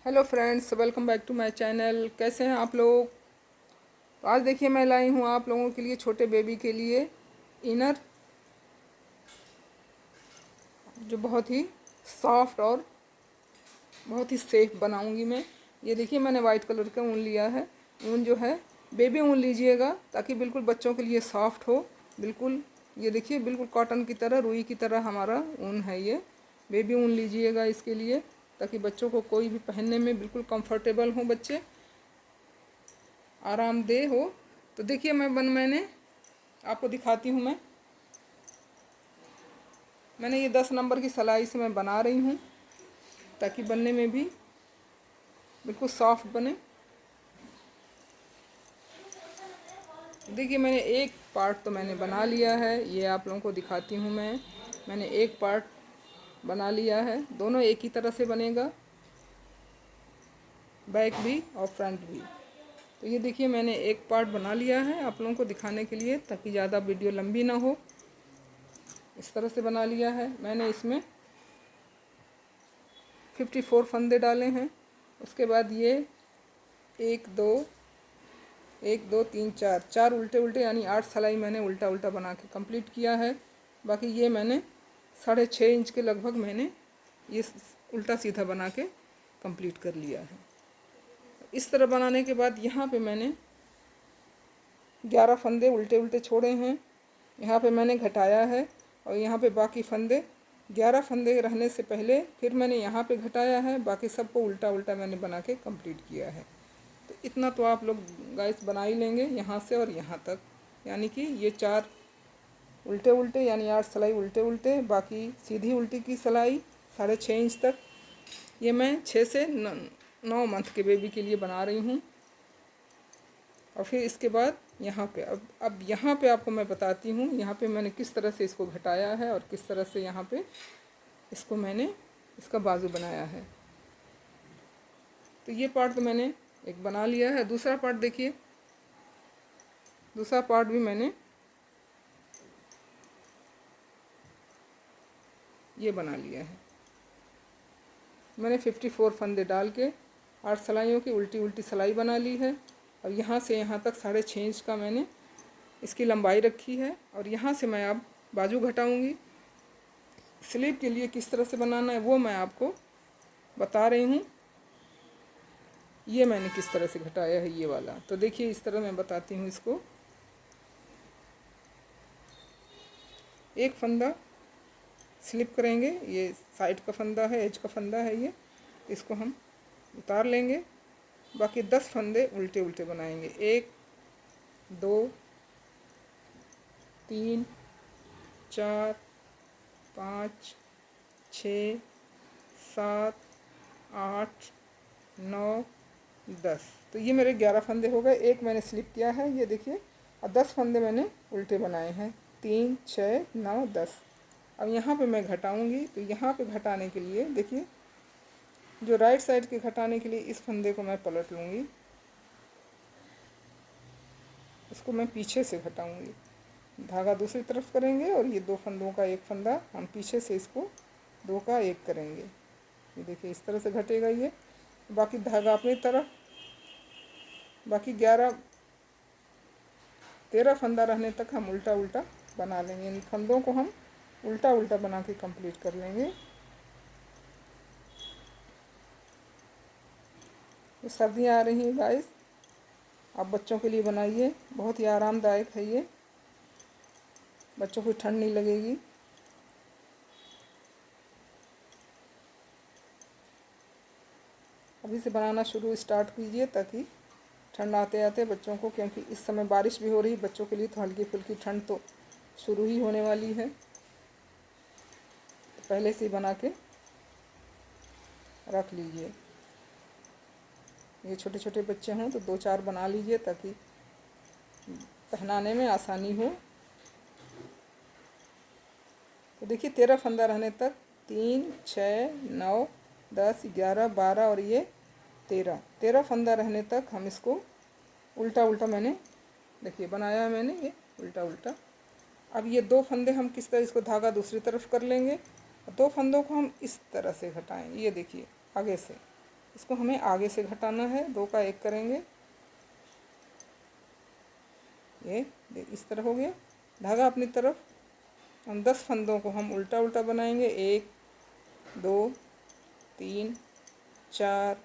Hello friends, welcome back to my channel. कैसे हैं आप लोग। तो आज देखिए मैं लाई हूँ आप लोगों के लिए छोटे बेबी के लिए इनर, जो बहुत ही सॉफ्ट और बहुत ही सेफ बनाऊंगी मैं। ये देखिए मैंने वाइट कलर का ऊन लिया है। ऊन जो है बेबी ऊन लीजिएगा ताकि बिल्कुल बच्चों के लिए सॉफ्ट हो। बिल्कुल ये देखिए बिल्कुल कॉटन की तरह, रुई की तरह हमारा ऊन है ये। बेबी ऊन लीजिएगा इसके लिए ताकि बच्चों को कोई भी पहनने में बिल्कुल कंफर्टेबल हो, बच्चे आरामदेह हो। तो देखिए मैंने आपको दिखाती हूँ। मैंने ये 10 नंबर की सिलाई से मैं बना रही हूँ ताकि बनने में भी बिल्कुल सॉफ्ट बने। देखिए मैंने एक पार्ट तो मैंने बना लिया है, ये आप लोगों को दिखाती हूँ मैंने एक पार्ट बना लिया है। दोनों एक ही तरह से बनेगा, बैक भी और फ्रंट भी। तो ये देखिए मैंने एक पार्ट बना लिया है आप लोगों को दिखाने के लिए ताकि ज़्यादा वीडियो लंबी ना हो। इस तरह से बना लिया है मैंने। इसमें 54 फंदे डाले हैं। उसके बाद ये 1 2 3 4 उल्टे उल्टे यानी 8 सिलाई मैंने उल्टा उल्टा बना के कंप्लीट किया है। बाकी ये मैंने 6.5 इंच के लगभग मैंने ये उल्टा सीधा बना के कंप्लीट कर लिया है। इस तरह बनाने के बाद यहाँ पे मैंने 11 फंदे उल्टे उल्टे छोड़े हैं। यहाँ पे मैंने घटाया है और यहाँ पे बाकी फंदे 11 फंदे रहने से पहले फिर मैंने यहाँ पे घटाया है। बाकी सबको उल्टा उल्टा मैंने बना के कंप्लीट किया है। तो इतना तो आप लोग गाइस बना ही लेंगे यहाँ से और यहाँ तक, यानी कि ये 4 उल्टे उल्टे यानी 8 सिलाई उल्टे उल्टे, बाकी सीधी उल्टी की सिलाई 6.5 इंच तक। ये मैं 6 से 9 मंथ के बेबी के लिए बना रही हूँ। और फिर इसके बाद यहाँ पे अब यहाँ पे आपको मैं बताती हूँ यहाँ पे मैंने किस तरह से इसको घटाया है और किस तरह से यहाँ पे इसको मैंने इसका बाजू बनाया है। तो ये पार्ट तो मैंने एक बना लिया है। दूसरा पार्ट देखिए, दूसरा पार्ट भी मैंने ये बना लिया है। मैंने 54 फंदे डाल के 8 सिलाइयों की उल्टी उल्टी सिलाई बना ली है। और यहाँ से यहाँ तक 6.5 इंच का मैंने इसकी लंबाई रखी है। और यहाँ से मैं अब बाजू घटाऊंगी। स्लीव के लिए किस तरह से बनाना है वो मैं आपको बता रही हूँ। ये मैंने किस तरह से घटाया है ये वाला, तो देखिए इस तरह मैं बताती हूँ इसको। एक फंदा स्लिप करेंगे, ये साइड का फंदा है, एज का फंदा है ये, इसको हम उतार लेंगे। बाकी 10 फंदे उल्टे उल्टे बनाएंगे। 1 2 3 4 5 6 7 8 9 10। तो ये मेरे 11 फंदे हो गए। एक मैंने स्लिप किया है ये देखिए, और 10 फंदे मैंने उल्टे बनाए हैं। 3 6 9 10। अब यहाँ पे मैं घटाऊंगी। तो यहाँ पे घटाने के लिए देखिए, जो राइट साइड के घटाने के लिए इस फंदे को मैं पलट लूँगी, इसको मैं पीछे से घटाऊंगी। धागा दूसरी तरफ करेंगे और ये 2 फंदों का एक फंदा हम पीछे से इसको 2 का 1 करेंगे। ये देखिए इस तरह से घटेगा ये। बाकी धागा अपनी तरफ, बाकी 13 फंदा रहने तक हम उल्टा उल्टा बना लेंगे। इन फंदों को हम उल्टा उल्टा बना के कंप्लीट कर लेंगे। तो सर्दियाँ आ रही हैं गाइस, आप बच्चों के लिए बनाइए, बहुत ही आरामदायक है ये, बच्चों को ठंड नहीं लगेगी। अभी से बनाना स्टार्ट कीजिए ताकि ठंड आते आते बच्चों को, क्योंकि इस समय बारिश भी हो रही है, बच्चों के लिए तो हल्की फुल्की ठंड तो शुरू ही होने वाली है। तो पहले से ही बना के रख लीजिए। ये छोटे छोटे बच्चे हों तो 2-4 बना लीजिए ताकि पहनाने में आसानी हो। तो देखिए 13 फंदा रहने तक 3 6 9 10 11 12 और ये 13 फंदा रहने तक हम इसको उल्टा उल्टा मैंने देखिए बनाया है मैंने ये उल्टा उल्टा। अब ये 2 फंदे हम किस तरह इसको धागा दूसरी तरफ कर लेंगे। 2 फंदों को हम इस तरह से घटाएंगे। ये देखिए आगे से इसको हमें आगे से घटाना है, 2 का 1 करेंगे। ये इस तरह हो गया। धागा अपनी तरफ, हम 10 फंदों को हम उल्टा उल्टा बनाएंगे। 1 2 3 4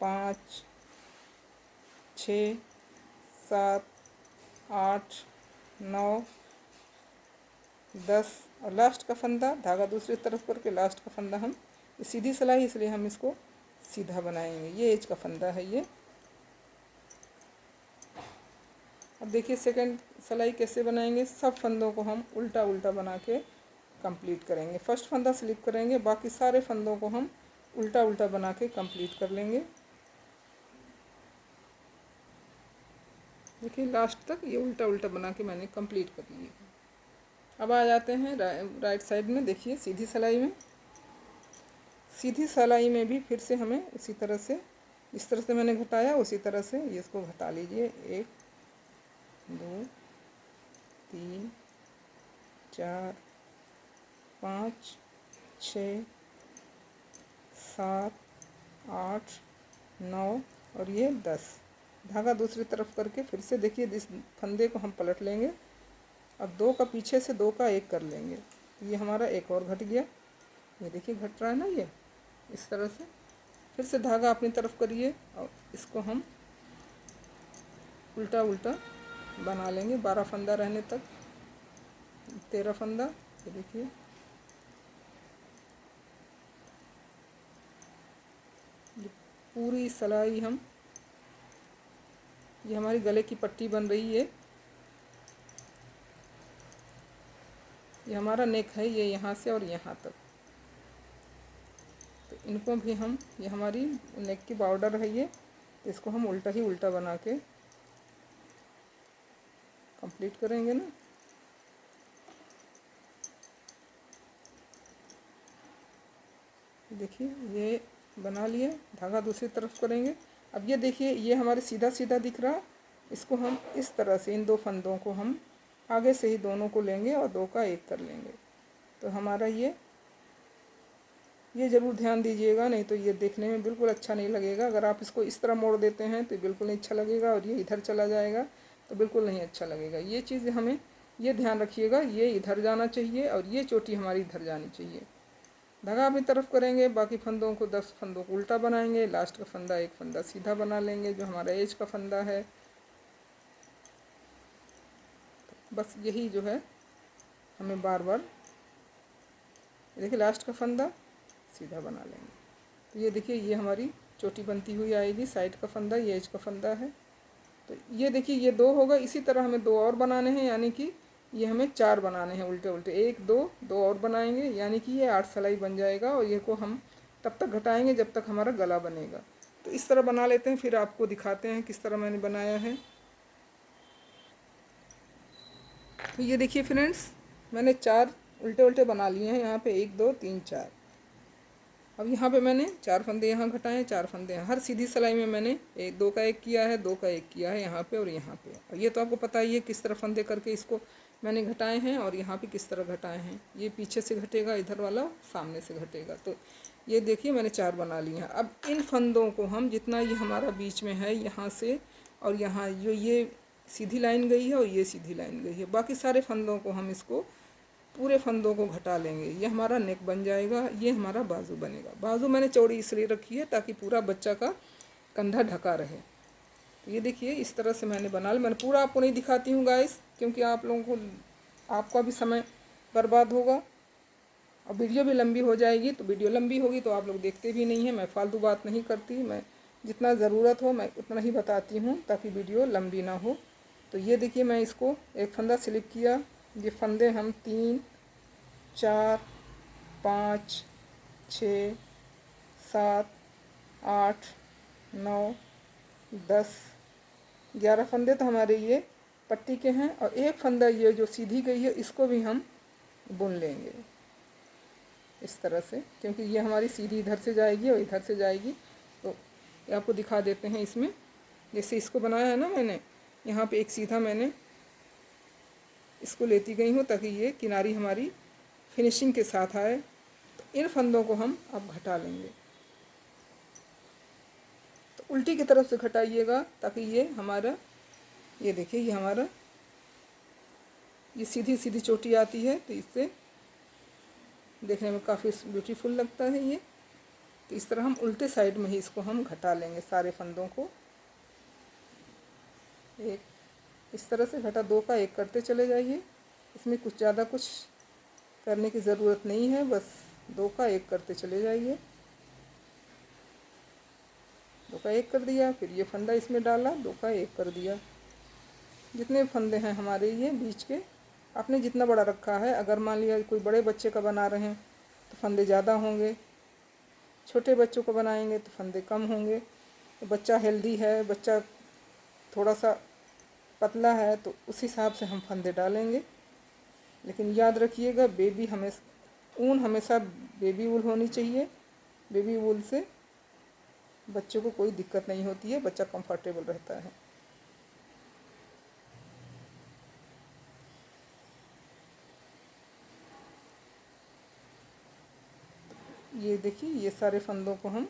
5 6 7 8 9 10 और लास्ट का फंदा धागा दूसरी तरफ करके लास्ट का फंदा हम सीधी सिलाई, इसलिए हम इसको सीधा बनाएंगे। ये एज का फंदा है ये। अब देखिए सेकंड सिलाई कैसे बनाएंगे। सब फंदों को हम उल्टा उल्टा बना के कंप्लीट करेंगे। फर्स्ट फंदा स्लिप करेंगे, बाकी सारे फंदों को हम उल्टा उल्टा बना के कंप्लीट कर लेंगे। देखिए लास्ट तक ये उल्टा उल्टा बना के मैंने कंप्लीट कर लिया। अब आ जाते हैं राइट साइड में। देखिए सीधी सिलाई में, सीधी सिलाई में भी फिर से हमें उसी तरह से, इस तरह से मैंने घटाया उसी तरह से ये इसको घटा लीजिए। 1 2 3 4 5 6 7 8 9 और ये 10। धागा दूसरी तरफ करके फिर से देखिए इस फंदे को हम पलट लेंगे। अब 2 का पीछे से 2 का 1 कर लेंगे। ये हमारा एक और घट गया। ये देखिए घट रहा है ना, ये इस तरह से। फिर से धागा अपनी तरफ करिए और इसको हम उल्टा उल्टा बना लेंगे 12 फंदा रहने तक। 13 फंदा, ये देखिए। ये पूरी सिलाई हम, ये हमारी गले की पट्टी बन रही है। ये हमारा नेक है, ये यहाँ से और यहाँ तक। तो इनको भी हम, ये हमारी नेक की बॉर्डर है ये, तो इसको हम उल्टा ही उल्टा बना के कंप्लीट करेंगे ना। देखिए ये बना लिए। धागा दूसरी तरफ करेंगे। अब ये देखिए ये हमारे सीधा सीधा दिख रहा, इसको हम इस तरह से इन 2 फंदों को हम आगे से ही दोनों को लेंगे और 2 का 1 कर लेंगे। तो हमारा ये ज़रूर ध्यान दीजिएगा, नहीं तो ये देखने में बिल्कुल अच्छा नहीं लगेगा। अगर आप इसको इस तरह मोड़ देते हैं तो बिल्कुल नहीं अच्छा लगेगा, और ये इधर चला जाएगा तो बिल्कुल नहीं अच्छा लगेगा। ये चीज़ हमें ये ध्यान रखिएगा, ये इधर जाना चाहिए और ये चोटी हमारी इधर जानी चाहिए। धागा अपनी तरफ करेंगे, बाकी फंदों को 10 फंदों को उल्टा बनाएंगे। लास्ट का फंदा 1 फंदा सीधा बना लेंगे, जो हमारा एज का फंदा है। बस यही जो है हमें बार बार, देखिए लास्ट का फंदा सीधा बना लेंगे। तो ये देखिए ये हमारी चोटी बनती हुई आएगी। साइड का फंदा, ये एज का फंदा है। तो ये देखिए ये 2 होगा। इसी तरह हमें 2 और बनाने हैं, यानी कि ये हमें 4 बनाने हैं उल्टे उल्टे। 1 2 और बनाएंगे, यानी कि ये 8 सिलाई बन जाएगा। और ये को हम तब तक घटाएंगे जब तक हमारा गला बनेगा। तो इस तरह बना लेते हैं, फिर आपको दिखाते हैं किस तरह मैंने बनाया है। तो ये देखिए फ्रेंड्स, मैंने 4 उल्टे उल्टे बना लिए हैं यहाँ पे। 1 2 3 4। अब यहाँ पे मैंने 4 फंदे यहाँ घटाए हैं, 4 फंदे हैं। हर सीधी सिलाई में मैंने 2 का 1 किया है, 2 का 1 किया है यहाँ पे और यहाँ पे। और ये तो आपको पता ही है किस तरह फंदे करके इसको मैंने घटाए हैं, और यहाँ पे किस तरह घटाए हैं। ये पीछे से घटेगा, इधर वाला सामने से घटेगा। तो ये देखिए मैंने 4 बना लिए हैं। अब इन फंदों को हम, जितना ये हमारा बीच में है यहाँ से और यहाँ, जो ये सीधी लाइन गई है और ये सीधी लाइन गई है, बाकी सारे फंदों को हम इसको पूरे फंदों को घटा लेंगे। ये हमारा नेक बन जाएगा, ये हमारा बाजू बनेगा। बाजू मैंने चौड़ी इसलिए रखी है ताकि पूरा बच्चा का कंधा ढका रहे। तो ये देखिए इस तरह से मैंने बना लिया। मैंने पूरा आपको नहीं दिखाती हूँ गाइस, क्योंकि आप लोगों को, आपका भी समय बर्बाद होगा और वीडियो भी लंबी हो जाएगी। तो वीडियो लंबी होगी तो आप लोग देखते भी नहीं हैं। मैं फालतू बात नहीं करती, मैं जितना ज़रूरत हो मैं उतना ही बताती हूँ ताकि वीडियो लंबी ना हो। तो ये देखिए मैं इसको 1 फंदा स्लिप किया। ये फंदे हम 3 4 5 6 7 8 9 10 11 फंदे तो हमारे ये पट्टी के हैं, और 1 फंदा ये जो सीधी गई है इसको भी हम बुन लेंगे इस तरह से, क्योंकि ये हमारी सीधी इधर से जाएगी और इधर से जाएगी। तो ये आपको दिखा देते हैं। इसमें जैसे इसको बनाया है ना मैंने, यहाँ पे एक सीधा मैंने इसको लेती गई हूँ ताकि ये किनारी हमारी फिनिशिंग के साथ आए। तो इन फंदों को हम अब घटा लेंगे। उल्टी की तरफ से घटाइएगा ताकि ये हमारा, ये देखिए ये हमारा ये सीधी सीधी चोटी आती है, तो इससे देखने में काफ़ी ब्यूटीफुल लगता है ये। तो इस तरह हम उल्टे साइड में ही इसको हम घटा लेंगे सारे फंदों को। एक इस तरह से घटा, दो का एक करते चले जाइए। इसमें कुछ ज़्यादा कुछ करने की ज़रूरत नहीं है, बस दो का एक करते चले जाइए। दो का एक कर दिया, फिर ये फंदा इसमें डाला, दो का एक कर दिया। जितने फंदे हैं हमारे ये बीच के, आपने जितना बड़ा रखा है, अगर मान लिया कोई बड़े बच्चे का बना रहे हैं तो फंदे ज़्यादा होंगे, छोटे बच्चों को बनाएंगे तो फंदे कम होंगे। तो बच्चा हेल्दी है, बच्चा थोड़ा सा पतला है, तो उस हिसाब से हम फंदे डालेंगे। लेकिन याद रखिएगा, बेबी ऊन हमेशा बेबी वूल होनी चाहिए। बेबी वूल से बच्चों को कोई दिक्कत नहीं होती है, बच्चा कंफर्टेबल रहता है। ये देखिए, ये सारे फंदों को हम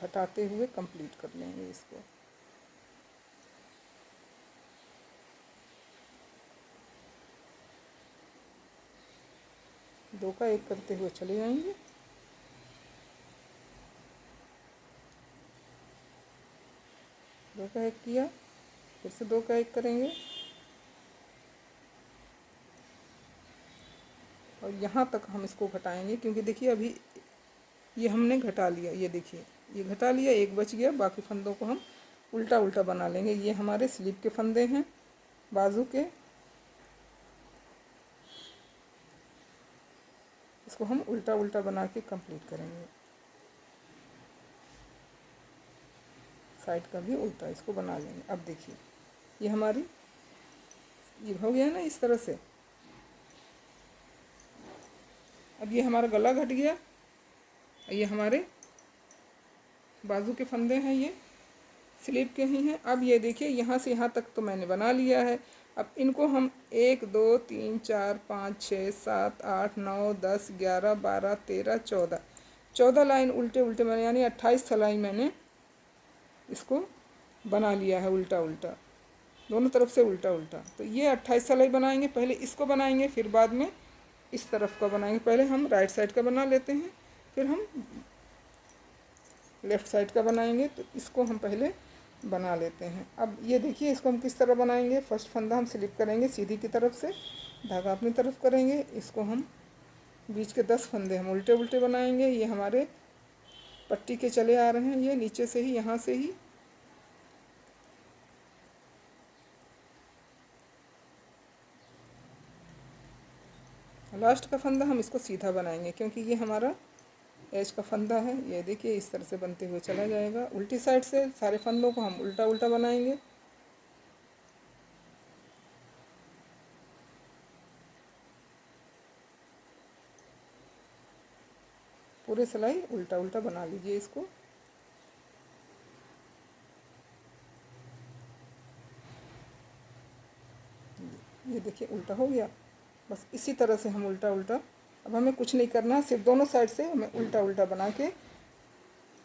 घटाते हुए कंप्लीट कर लेंगे इसको। दो का एक करते हुए चले जाएंगे। दो का एक किया, फिर से दो का एक करेंगे, और यहाँ तक हम इसको घटाएंगे, क्योंकि देखिए अभी ये हमने घटा लिया। ये देखिए ये घटा लिया, एक बच गया। बाकी फंदों को हम उल्टा उल्टा बना लेंगे। ये हमारे स्लीव के फंदे हैं, बाजू के। इसको हम उल्टा उल्टा बना के कंप्लीट करेंगे। साइड का भी उल्टा इसको बना लेंगे। अब देखिए ये हमारी, ये हो गया ना इस तरह से। अब ये हमारा गला घट गया। ये हमारे बाजू के फंदे हैं, ये स्लीव के ही हैं। अब ये देखिए यहाँ से यहाँ तक तो मैंने बना लिया है। अब इनको हम 1 2 3 4 5 6 7 8 9 10 11 12 13 14 लाइन उल्टे उल्टे मैंने, यानी 28 सिलाई मैंने इसको बना लिया है उल्टा उल्टा, दोनों तरफ से उल्टा उल्टा। तो ये 28 सिलाई बनाएंगे। पहले इसको बनाएंगे, फिर बाद में इस तरफ का बनाएंगे। पहले हम राइट साइड का बना लेते हैं, फिर हम लेफ़्ट साइड का बनाएंगे। तो इसको हम पहले बना लेते हैं। अब ये देखिए इसको हम किस तरह बनाएंगे। फर्स्ट फंदा हम स्लिप करेंगे सीधी की तरफ से, धागा अपनी तरफ करेंगे। इसको हम बीच के 10 फंदे हम उल्टे उल्टे बनाएंगे। ये हमारे पट्टी के चले आ रहे हैं, ये नीचे से ही, यहाँ से ही। लास्ट का फंदा हम इसको सीधा बनाएंगे, क्योंकि ये हमारा एज का फंदा है। ये देखिए इस तरह से बनते हुए चला जाएगा। उल्टी साइड से सारे फंदों को हम उल्टा उल्टा बनाएंगे। पूरे सिलाई उल्टा उल्टा बना लीजिए इसको। ये देखिए उल्टा हो गया। बस इसी तरह से हम उल्टा उल्टा, अब हमें कुछ नहीं करना, सिर्फ दोनों साइड से हमें उल्टा उल्टा बना के,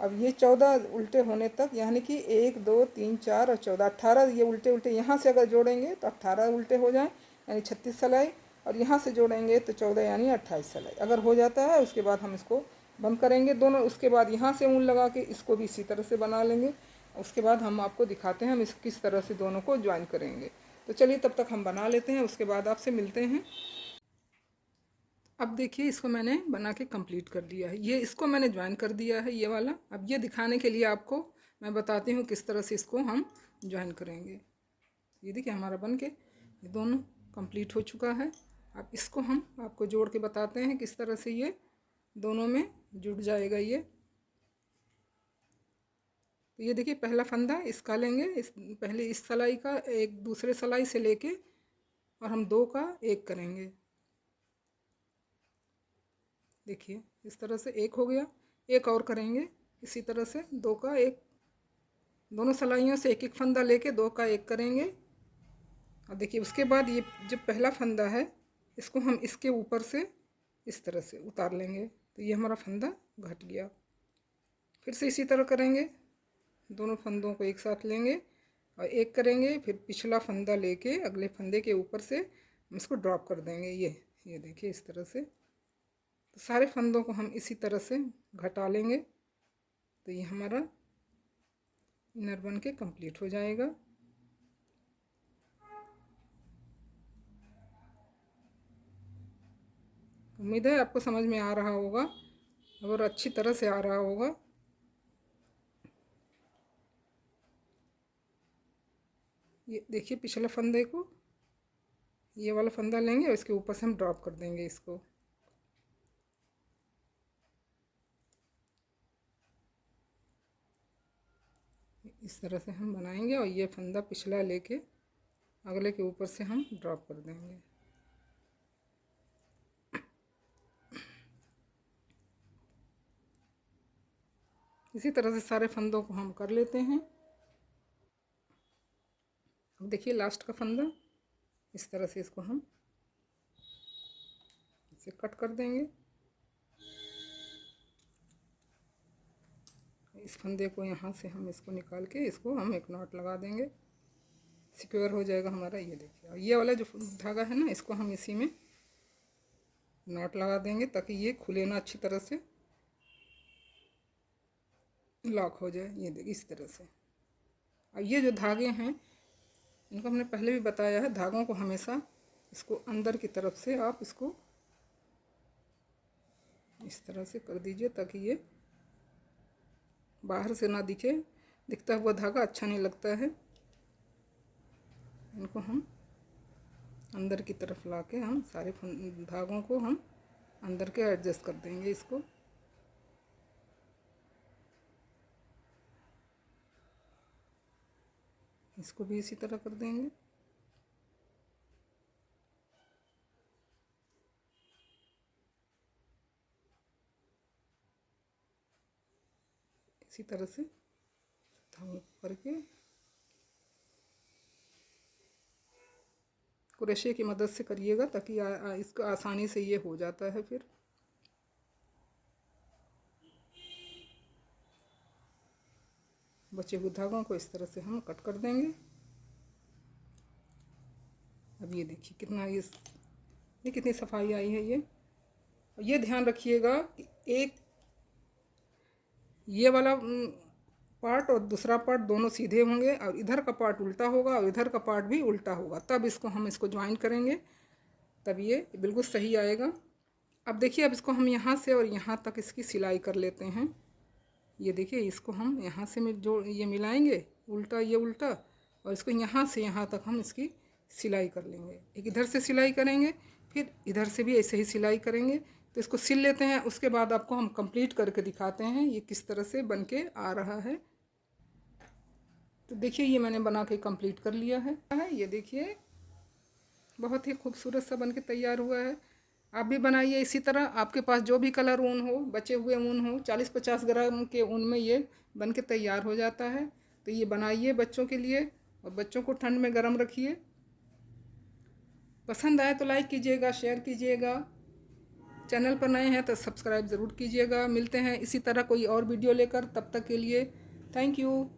अब ये 14 उल्टे होने तक, यानी कि 1 2 3 4 और 14 18, ये उल्टे उल्टे यहाँ से अगर जोड़ेंगे तो 18 उल्टे हो जाएं, यानी 36 सिलाई। और यहाँ से जोड़ेंगे तो 14 यानी 28 सिलाई अगर हो जाता है। उसके बाद हम इसको बंद करेंगे दोनों। उसके बाद यहाँ से ऊन लगा के इसको भी इसी तरह से बना लेंगे। उसके बाद हम आपको दिखाते हैं हम इस किस तरह से दोनों को ज्वाइन करेंगे। तो चलिए तब तक हम बना लेते हैं, उसके बाद आपसे मिलते हैं। अब देखिए इसको मैंने बना के कंप्लीट कर दिया है। ये इसको मैंने ज्वाइन कर दिया है, ये वाला। अब ये दिखाने के लिए आपको मैं बताती हूँ किस तरह से इसको हम ज्वाइन करेंगे। ये देखिए हमारा बन के ये दोनों कंप्लीट हो चुका है। अब इसको हम आपको जोड़ के बताते हैं किस तरह से ये दोनों में जुड़ जाएगा ये। तो ये देखिए पहला फंदा इसका लेंगे, पहले इस सिलाई का एक दूसरे सिलाई से लेके, और हम 2 का 1 करेंगे। देखिए इस तरह से एक हो गया। एक और करेंगे इसी तरह से, 2 का 1, दोनों सिलाइयों से एक एक फंदा लेके 2 का 1 करेंगे। और देखिए उसके बाद ये जो पहला फंदा है इसको हम इसके ऊपर से इस तरह से उतार लेंगे। तो ये हमारा फंदा घट गया। फिर से इसी तरह करेंगे, दोनों फंदों को एक साथ लेंगे और एक करेंगे, फिर पिछला फंदा लेके अगले फंदे के ऊपर से हम इसको ड्रॉप कर देंगे। ये देखिए इस तरह से। तो सारे फंदों को हम इसी तरह से घटा लेंगे, तो ये हमारा इनर बन के कंप्लीट हो जाएगा। उम्मीद है आपको समझ में आ रहा होगा और अच्छी तरह से आ रहा होगा। ये देखिए पिछले फंदे को, ये वाला फंदा लेंगे और इसके ऊपर से हम ड्रॉप कर देंगे इसको। इस तरह से हम बनाएंगे और ये फंदा पिछला लेके अगले के ऊपर से हम ड्रॉप कर देंगे। इसी तरह से सारे फंदों को हम कर लेते हैं। अब देखिए लास्ट का फंदा, इस तरह से इसको हम इसे कट कर देंगे। इस फंदे को यहाँ से हम इसको निकाल के इसको हम एक नॉट लगा देंगे, सिक्योर हो जाएगा हमारा। ये देखिए, और ये वाला जो धागा है ना, इसको हम इसी में नॉट लगा देंगे ताकि ये खुले ना, अच्छी तरह से लॉक हो जाए। ये देखिए इस तरह से। और ये जो धागे हैं इनको हमने पहले भी बताया है, धागों को हमेशा इसको अंदर की तरफ से आप इसको इस तरह से कर दीजिए ताकि ये बाहर से ना दिखे। दिखता हुआ धागा अच्छा नहीं लगता है। इनको हम अंदर की तरफ लाके हम सारे धागों को हम अंदर के एडजस्ट कर देंगे इसको। इसको भी इसी तरह कर देंगे। इसी तरह से धागों करके क्रोशे की मदद से करिएगा ताकि इसको आसानी से ये हो जाता है। फिर बचे हुए धागों को इस तरह से हम कट कर देंगे। अब ये देखिए कितना ये कितनी सफाई आई है। ये ध्यान रखिएगा कि एक ये वाला पार्ट और दूसरा पार्ट दोनों सीधे होंगे और इधर का पार्ट उल्टा होगा और इधर का पार्ट भी उल्टा होगा, तब हम इसको ज्वाइन करेंगे, तब ये बिल्कुल सही आएगा। अब देखिए, अब इसको हम यहाँ से और यहाँ तक इसकी सिलाई कर लेते हैं। ये देखिए, इसको हम यहाँ से ये मिलाएंगे, उल्टा ये उल्टा, और इसको यहाँ से यहाँ तक हम इसकी सिलाई कर लेंगे। एक इधर से सिलाई करेंगे, फिर इधर से भी ऐसे ही सिलाई करेंगे। तो इसको सिल लेते हैं, उसके बाद आपको हम कंप्लीट करके दिखाते हैं ये किस तरह से बन के आ रहा है। तो देखिए, ये मैंने बना के कंप्लीट कर लिया है। ये देखिए बहुत ही खूबसूरत सा बन के तैयार हुआ है। आप भी बनाइए इसी तरह। आपके पास जो भी कलर ऊन हो, बचे हुए ऊन हो, 40-50 ग्राम के ऊन में ये बन के तैयार हो जाता है। तो ये बनाइए बच्चों के लिए और बच्चों को ठंड में गर्म रखिए। पसंद आए तो लाइक कीजिएगा, शेयर कीजिएगा। चैनल पर नए हैं तो सब्सक्राइब ज़रूर कीजिएगा। मिलते हैं इसी तरह कोई और वीडियो लेकर, तब तक के लिए थैंक यू।